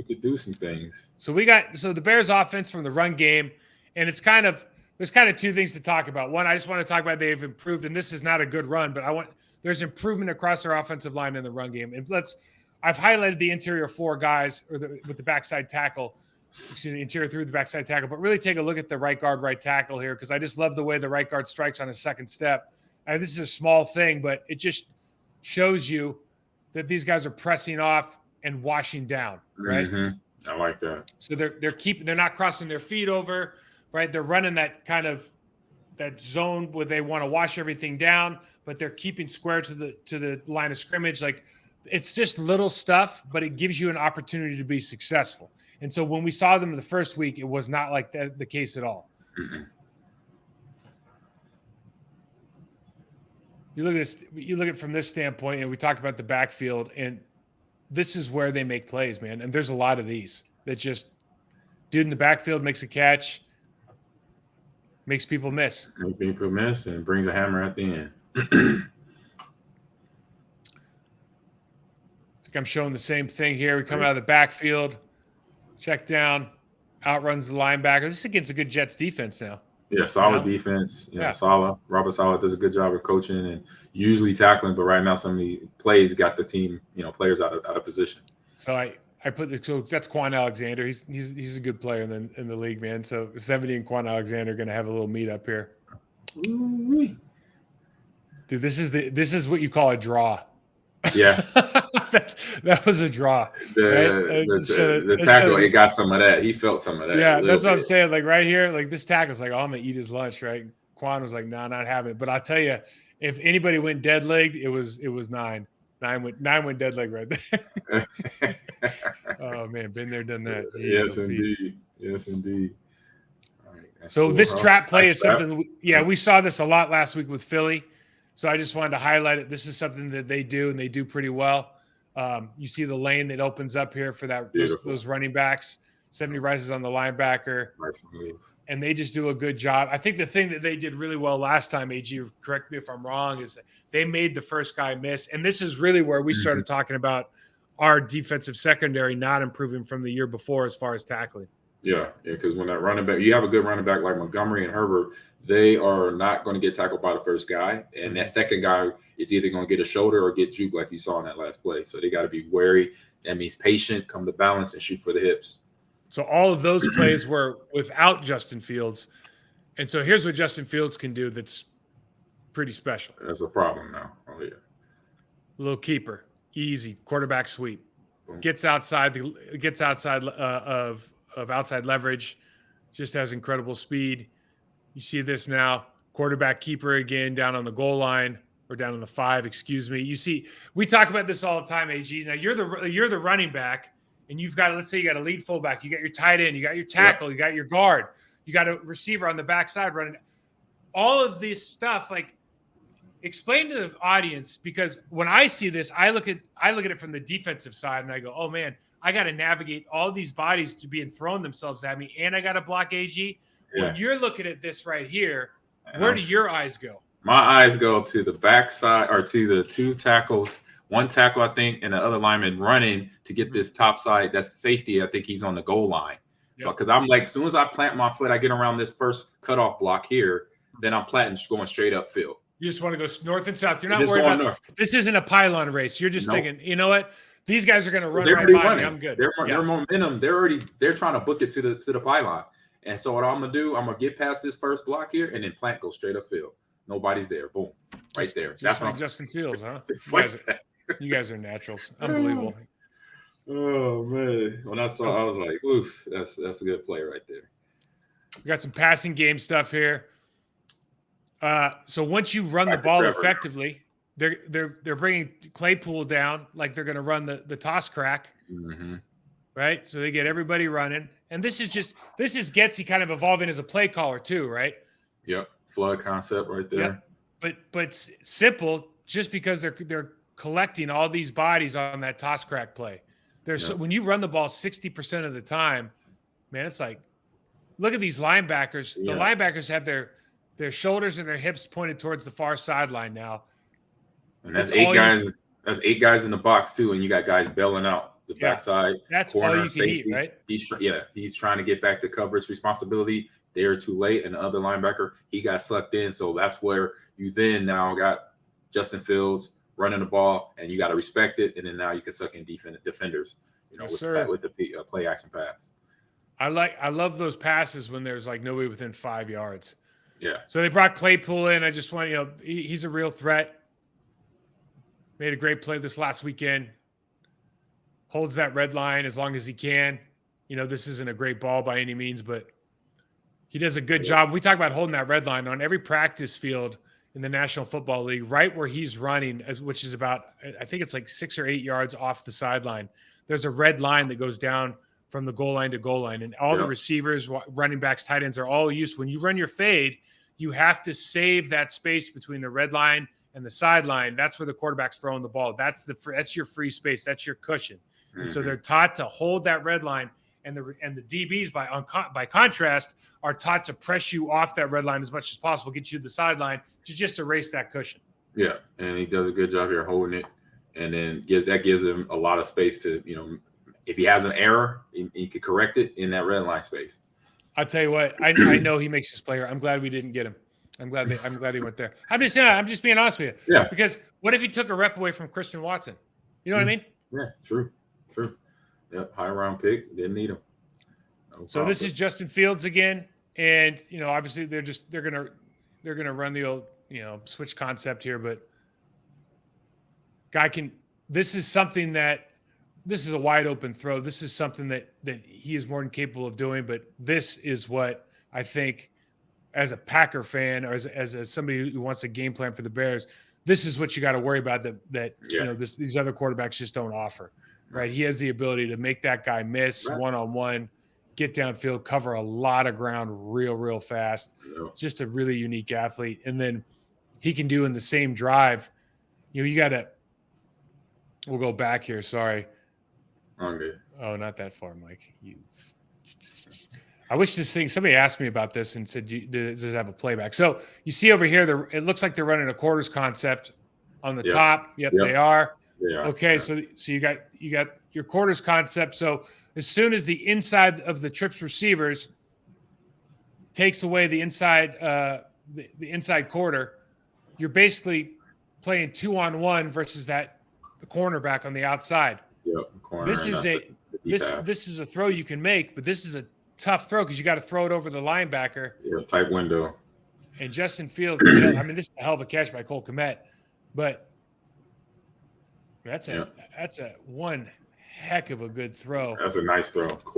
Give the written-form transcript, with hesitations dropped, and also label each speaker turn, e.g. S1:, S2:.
S1: We could do some things.
S2: So the Bears offense from the run game, and there's kind of two things to talk about. One, I just want to talk about they've improved, and this is not a good run, but there's improvement across their offensive line in the run game. And I've highlighted the interior four guys with the backside tackle, interior through the backside tackle, but really take a look at the right guard, right tackle here, because I just love the way the right guard strikes on his second step. And this is a small thing, but it just shows you that these guys are pressing off and washing down, right?
S1: I like that.
S2: So they're not crossing their feet over, right? They're running that kind of that zone where they want to wash everything down, but they're keeping square to the line of scrimmage. Like, it's just little stuff, but it gives you an opportunity to be successful. And so when we saw them in the first week, it was not like that the case at all. You look at it from this standpoint, and we talked about the backfield, and this is where they make plays, man. And there's a lot of these that just dude in the backfield makes a catch, makes people miss.
S1: Makes people miss and brings a hammer at the end.
S2: I think I'm showing the same thing here. We come out of the backfield, check down, outruns the linebacker. This is against a good Jets defense now.
S1: Yeah, solid defense. Yeah, Saleh. Robert Saleh does a good job of coaching and usually tackling, but right now some of the plays got the team, players out of position.
S2: So so that's Quan Alexander. He's a good player in the league, man. So 70 and Quan Alexander are going to have a little meet up here.
S1: Ooh-wee.
S2: Dude, this is what you call a draw.
S1: Yeah,
S2: that was a draw.
S1: The tackle, it got some of that. He felt some of that.
S2: Yeah, that's what I'm saying. Like right here, like this tackle's like, oh, I'm gonna eat his lunch, right? Quan was like, no, not having it. But I'll tell you, if anybody went dead legged, it was 9. 9 went dead leg right there. Oh man, been there, done that.
S1: Yes, indeed. Yes, indeed.
S2: All right, so cool, this trap play is something. We saw this a lot last week with Philly. So I just wanted to highlight it. This is something that they do, and they do pretty well. You see the lane that opens up here for those running backs. 70 rises on the linebacker.
S1: Nice move.
S2: And they just do a good job. I think the thing that they did really well last time, AG, correct me if I'm wrong, is that they made the first guy miss. And this is really where we started talking about our defensive secondary not improving from the year before as far as tackling.
S1: Yeah, because when that running back, you have a good running back like Montgomery and Herbert, they are not going to get tackled by the first guy. And that second guy is either going to get a shoulder or get juke like you saw in that last play. So they got to be wary. That means patient, come to balance, and shoot for the hips.
S2: So all of those plays were without Justin Fields. And so here's what Justin Fields can do that's pretty special.
S1: That's a problem now. Oh, yeah.
S2: Little keeper, easy, quarterback sweep. Boom. Gets outside of outside leverage, just has incredible speed. You see this now, quarterback keeper again down on the goal line or down on the 5, excuse me. You see, we talk about this all the time, AG. Now you're the running back, and you've got, let's say you got a lead fullback, you got your tight end, you got your tackle, you got your guard, you got a receiver on the backside running. All of this stuff, like, explain to the audience, because when I see this, I look at it from the defensive side and I go, oh man, I got to navigate all these bodies to being thrown themselves at me, and I got to block AG. Yeah. When you're looking at this right here, where do your eyes go?
S1: My eyes go to the backside, or to the two tackles, one tackle, I think, and the other lineman running to get this top side. That's safety. I think he's on the goal line. Yep. So, because I'm like, as soon as I plant my foot, I get around this first cutoff block here, then I'm planting, going straight upfield.
S2: You just want to go north and south. You're not worried about north. This isn't a pylon race. You're just thinking, you know what? These guys are going to run right by me. I'm good.
S1: Their momentum. They're trying to book it to the pylon. And so what I'm gonna do, I'm gonna get past this first block here, and then plant goes straight upfield. Nobody's there. Boom, right there.
S2: That's like Justin Fields, huh? You guys are naturals. Unbelievable.
S1: Oh man, when I saw, I was like, "Oof, that's a good play right there."
S2: We got some passing game stuff here. So once you run the ball effectively, they're bringing Claypool down like they're going to run the toss crack, right? So they get everybody running. And this is Getsy kind of evolving as a play caller too, right?
S1: Yep, flood concept right there.
S2: Yep. But simple, just because they're collecting all these bodies on that toss crack play. When you run the ball 60% of the time, man, it's like, look at these linebackers. Yeah. The linebackers have their shoulders and their hips pointed towards the far sideline now.
S1: And that's 8 guys. That's 8 guys in the box too, and you got guys bailing out the
S2: Yeah.
S1: backside
S2: That's all
S1: corner
S2: you can eat,
S1: safety.
S2: right?
S1: He's trying to get back to coverage responsibility. They're too late, and the other linebacker, he got sucked in. So that's where you then now got Justin Fields running the ball, and you got to respect it. And then now you can suck in defenders,
S2: Yes,
S1: with
S2: sir.
S1: with the play action pass.
S2: I love those passes when there's like nobody within 5 yards.
S1: Yeah.
S2: So they brought Claypool in. I just want, he's a real threat. Made a great play this last weekend. Holds that red line as long as he can. This isn't a great ball by any means, but he does a good job. We talk about holding that red line on every practice field in the National Football League, right where he's running, which is about, I think it's like 6 or 8 yards off the sideline. There's a red line that goes down from the goal line to goal line. And all the receivers, running backs, tight ends are all used. When you run your fade, you have to save that space between the red line and the sideline. That's where the quarterback's throwing the ball. That's your free space. That's your cushion. Mm-hmm. And so they're taught to hold that red line. And the DBs, by contrast, are taught to press you off that red line as much as possible, get you to the sideline to just erase that cushion.
S1: Yeah, and he does a good job here holding it, and then gives him a lot of space to, if he has an error, he could correct it in that red line space.
S2: I'll tell you what, I know he makes his player. I'm glad we didn't get him. I'm glad he went there. I'm just being honest with you.
S1: Yeah.
S2: Because what if he took a rep away from Christian Watson? You know what I mean?
S1: Yeah, true. Yep, high round pick, didn't need him.
S2: So this is Justin Fields again, and obviously they're gonna run the old switch concept here, but guy can. This is a wide open throw. This is something that he is more than capable of doing. But this is what I think, as a Packer fan or as somebody who wants a game plan for the Bears, this is what you got to worry about these other quarterbacks just don't offer. Right, he has the ability to make that guy miss one-on-one, get downfield, cover a lot of ground real fast.
S1: Yeah.
S2: Just a really unique athlete. And then he can do in the same drive. You got to – we'll go back here. Sorry.
S1: Okay.
S2: Oh, not that far, Mike. I wish somebody asked me about this and said, does it have a playback? So you see over here, it looks like they're running a quarters concept on the top. Yep, they are. Yeah. Okay, so you got your quarters concept. So as soon as the inside of the trips receivers takes away the inside the inside quarter, you're basically playing 2-on-1 versus the cornerback on the outside.
S1: Yep.
S2: This is a throw you can make, but this is a tough throw because you got to throw it over the linebacker.
S1: Yeah, tight window.
S2: And Justin Fields, this is a hell of a catch by Cole Kmet, but that's a one heck of a good throw.
S1: That's a nice throw.